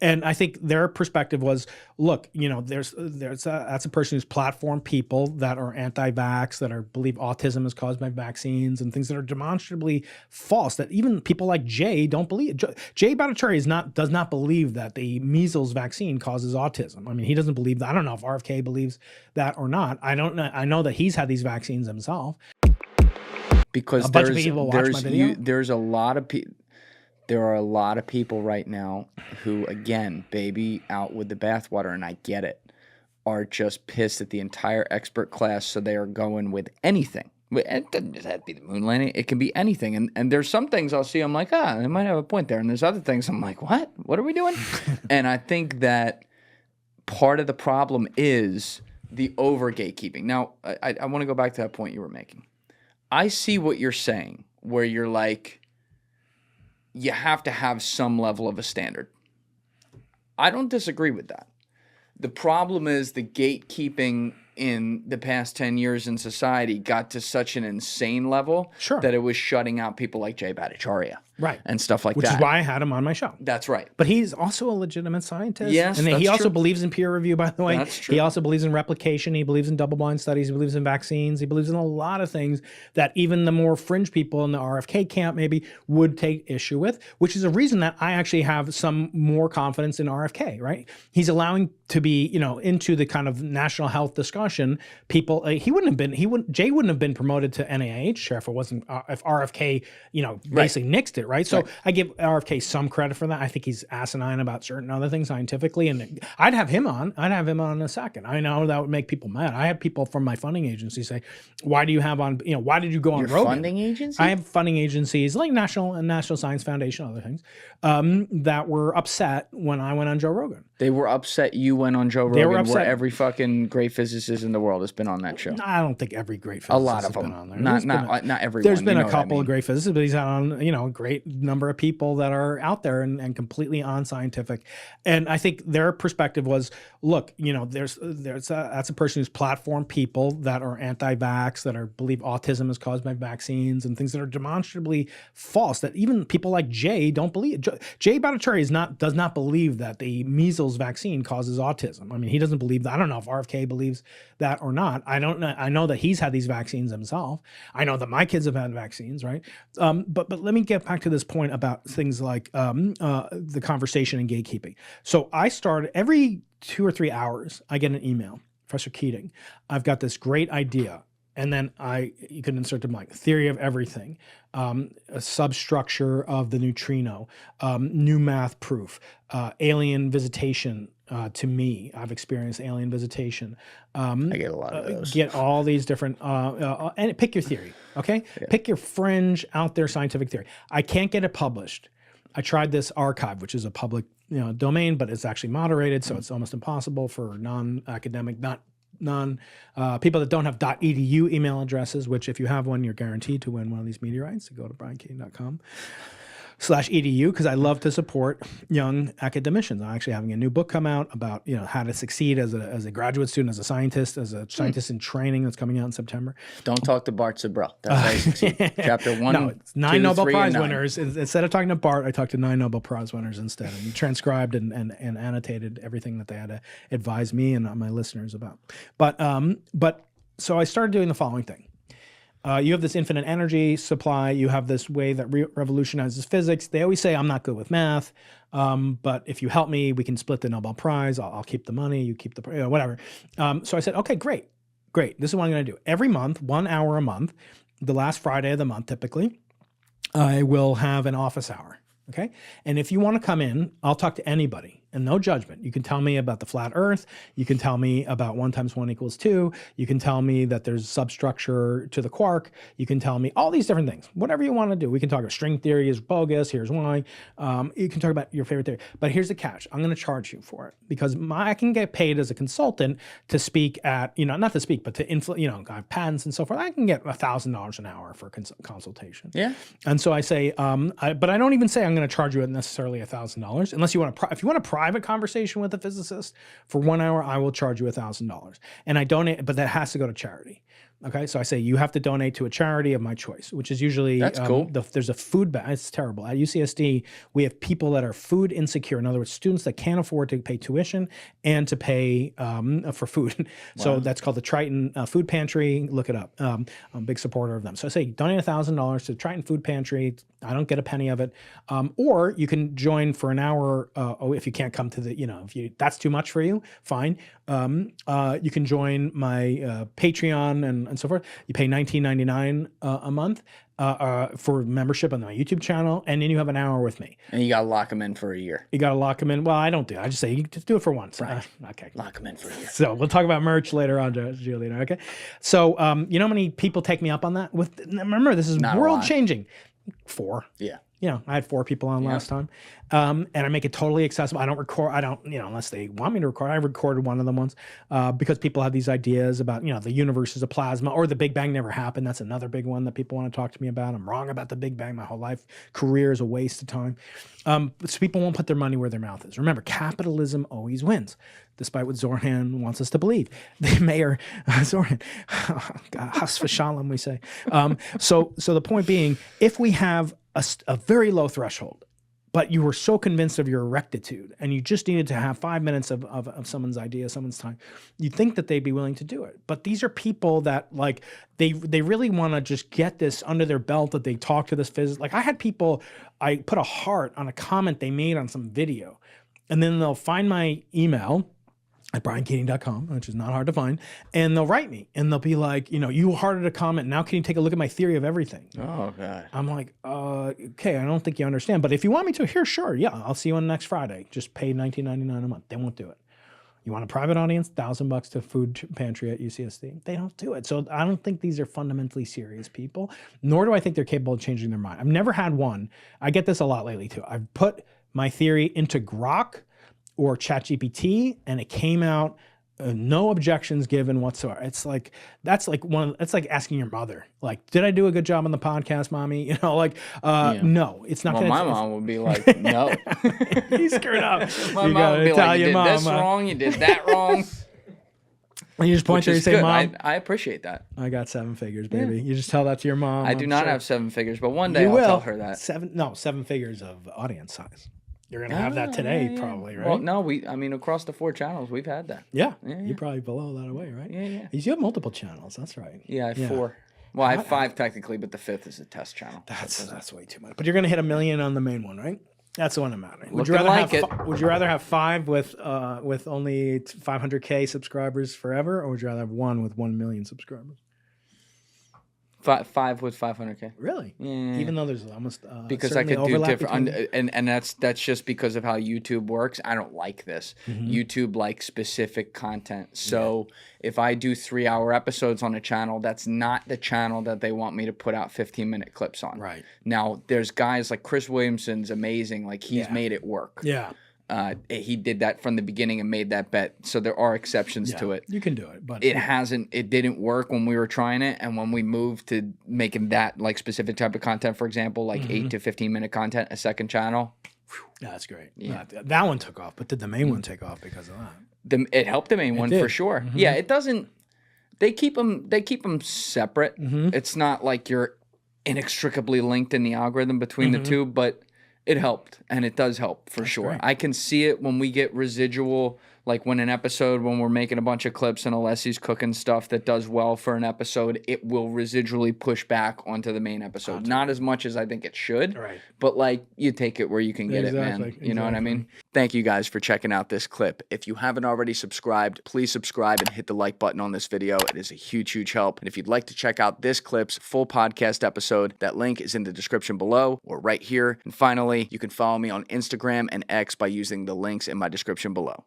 And I think their perspective was, look, that's a person who's platformed people that are anti-vax, that believe autism is caused by vaccines and things that are demonstrably false, that even people like Jay don't believe. Jay Bhattacharya does not believe that the measles vaccine causes autism. I mean, he doesn't believe that. I don't know if RFK believes that or not. I don't know. I know that he's had these vaccines himself. Because a bunch of people watch my video. There are a lot of people right now who, again, baby out with the bathwater, and I get it, are just pissed at the entire expert class, so they are going with anything. It doesn't just have to be the moon landing. It can be anything. And there's some things I'll see, I'm like, they might have a point there. And there's other things I'm like, what? What are we doing? And I think that part of the problem is the over gatekeeping. Now, I want to go back to that point you were making. I see what you're saying, where you're like, you have to have some level of a standard. I don't disagree with that. The problem is the gatekeeping in the past 10 years in society got to such an insane level that it was shutting out people like Jay Bhattacharya. Right. And stuff like that. Which is why I had him on my show. That's right. But he's also a legitimate scientist. Yes, and he also believes in peer review, by the way. That's true. He also believes in replication. He believes in double-blind studies. He believes in vaccines. He believes in a lot of things that even the more fringe people in the RFK camp maybe would take issue with, which is a reason that I actually have some more confidence in RFK, right? He's allowing to be, into the kind of national health discussion, people, Jay wouldn't have been promoted to NIH chair if it wasn't, if RFK, basically nixed it, right? So I give RFK some credit for that. I think he's asinine about certain other things scientifically, and I'd have him on. I'd have him on in a second. I know that would make people mad. I have people from my funding agency say, "Why do you have on? Why did you go on Rogan?" Funding agency? I have funding agencies like National Science Foundation, other things, that were upset when I went on Joe Rogan. They were upset you went on Joe Rogan, where every fucking great physicist in the world has been on that show. I don't think every great physicist a lot of has them. Been on there. Not everyone. There's been a couple of great physicists, but he's on a great number of people that are out there and completely unscientific. And I think their perspective was, look, that's a person who's platformed people that are anti-vax, that believe autism is caused by vaccines and things that are demonstrably false, that even people like Jay don't believe. Jay Bhattacharya does not believe that the measles vaccine causes autism. I mean, he doesn't believe that. I don't know if RFK believes that or not. I don't know. I know that he's had these vaccines himself. I know that my kids have had vaccines, right? But let me get back to this point about things like the conversation and gatekeeping. So I started every 2 or 3 hours, I get an email, Professor Keating, I've got this great idea. And then you can insert them like theory of everything, a substructure of the neutrino, new math proof, alien visitation. To me, I've experienced alien visitation. I get a lot of those. Get all these different, and pick your theory, okay? Yeah. Pick your fringe out there scientific theory. I can't get it published. I tried this archive, which is a public domain, but it's actually moderated, so it's almost impossible for non-academic, people that don't have .edu email addresses, which if you have one, you're guaranteed to win one of these meteorites. So go to briankeating.com/edu, because I love to support young academicians. I'm actually having a new book come out about how to succeed as a graduate student, as a scientist in training, that's coming out in September. Don't talk to Bart Sibrel. That's how you succeed. Chapter 1. No, it's 9 Nobel Prize winners. Instead of talking to Bart, I talked to 9 Nobel Prize winners instead, and transcribed and annotated everything that they had to advise me and my listeners about. But so I started doing the following thing. You have this infinite energy supply. You have this way that revolutionizes physics. They always say, I'm not good with math, but if you help me, we can split the Nobel Prize. I'll keep the money. You keep the, whatever. So I said, okay, great. This is what I'm going to do. Every month, 1 hour a month, the last Friday of the month, typically, I will have an office hour. Okay. And if you want to come in, I'll talk to anybody. And no judgment. You can tell me about the flat earth. You can tell me about 1 × 1 = 2. You can tell me that there's substructure to the quark. You can tell me all these different things. Whatever you want to do. We can talk about string theory is bogus. Here's why. You can talk about your favorite theory. But here's the catch. I'm going to charge you for it because I can get paid as a consultant to speak at, not to speak, but to I have patents and so forth. I can get $1,000 an hour for consultation. Yeah. And so I say, but I don't even say I'm going to charge you necessarily $1,000 unless you want to, if you want a private conversation with a physicist for 1 hour, I will charge you $1,000. And I donate, but that has to go to charity. Okay, so I say you have to donate to a charity of my choice, which is usually That's cool. There's a food bank. It's terrible. At UCSD, we have people that are food insecure. In other words, students that can't afford to pay tuition and to pay for food. So that's called the Triton Food Pantry. Look it up. I'm a big supporter of them. So I say donate $1,000 to the Triton Food Pantry. I don't get a penny of it. Or you can join for an hour. If you can't come to the, if that's too much for you, fine. You can join my Patreon and so forth. You pay $19.99 a month for membership on my YouTube channel, and then you have an hour with me. And you got to lock them in for a year. You got to lock them in. Well, I don't do it. I just say you just do it for once. Right. Okay. Lock them in for a year. So we'll talk about merch later on, Julian. Okay. So you know how many people take me up on that? Remember, this is world changing. 4. Yeah. I had 4 people on last time. And I make it totally accessible. I don't record, unless they want me to record. I recorded one of them once because people have these ideas about, the universe is a plasma or the Big Bang never happened. That's another big one that people want to talk to me about. I'm wrong about the Big Bang. My whole life career is a waste of time. So people won't put their money where their mouth is. Remember, capitalism always wins, despite what Zorhan wants us to believe. The mayor, Zorhan, Has v'shalom, we say. So the point being, if we have a very low threshold, but you were so convinced of your rectitude and you just needed to have 5 minutes of someone's idea, someone's time, you think that they'd be willing to do it. But these are people that they really want to just get this under their belt, that they talk to this physicist. Like I had people, I put a heart on a comment they made on some video, and then they'll find my email at briankeating.com, which is not hard to find, and they'll write me and they'll be like, you hearted a comment. Now can you take a look at my theory of everything? Oh, God. I'm like, okay, I don't think you understand. But if you want me to, here, sure. Yeah, I'll see you on next Friday. Just pay $19.99 a month. They won't do it. You want a private audience? $1,000 to food pantry at UCSD. They don't do it. So I don't think these are fundamentally serious people, nor do I think they're capable of changing their mind. I've never had one. I get this a lot lately too. I've put my theory into Grok or ChatGPT, and it came out no objections given whatsoever. It's like that's like asking your mother, like, did I do a good job on the podcast, mommy? No, it's not. Well, my mom would be like, no, you screwed up. My mom would be like, you did this wrong, you did that wrong. And you just point there and say, Mom, I appreciate that. I got 7 figures, baby. Yeah. You just tell that to your mom. I do not have 7 figures, but one day I'll tell her that. 7 figures of audience size. You're going to have that today, probably, right? Well, no, across the 4 channels, we've had that. Yeah. You're probably below that away, right? Yeah. You have multiple channels. That's right. Yeah, I have 4. Well, I have 5 technically, but the 5th is a test channel. That's way too much. But you're going to hit 1 million on the main one, right? That's the one I'm at. Would you rather have 5 with only 500K subscribers forever, or would you rather have 1 with 1 million subscribers? 5 with 500K. Really? Yeah. Even though there's almost because I could do different, and that's just because of how YouTube works. I don't like this. Mm-hmm. YouTube likes specific content. So if I do 3-hour episodes on a channel, that's not the channel that they want me to put out 15-minute clips on. Right. Now there's guys like Chris Williamson's amazing. Like he's made it work. Yeah. He did that from the beginning and made that bet. So there are exceptions to it. You can do it, but it didn't work when we were trying it. And when we moved to making that like specific type of content, for example, like 8 to 15-minute content, a second channel. Yeah, that's great. Yeah. That one took off, but did the main one take off because of that? It helped the main one for sure. Mm-hmm. Yeah, it doesn't. They keep them separate. Mm-hmm. It's not like you're inextricably linked in the algorithm between the two, but it helped, and it does help for sure. Great. I can see it when we get residual, like when we're making a bunch of clips and Alessi's cooking stuff that does well for an episode, it will residually push back onto the main episode. Not as much as I think it should, but like you take it where you can get it, man. You know what I mean? Thank you guys for checking out this clip. If you haven't already subscribed, please subscribe and hit the like button on this video. It is a huge, huge help. And if you'd like to check out this clip's full podcast episode, that link is in the description below or right here. And finally, you can follow me on Instagram and X by using the links in my description below.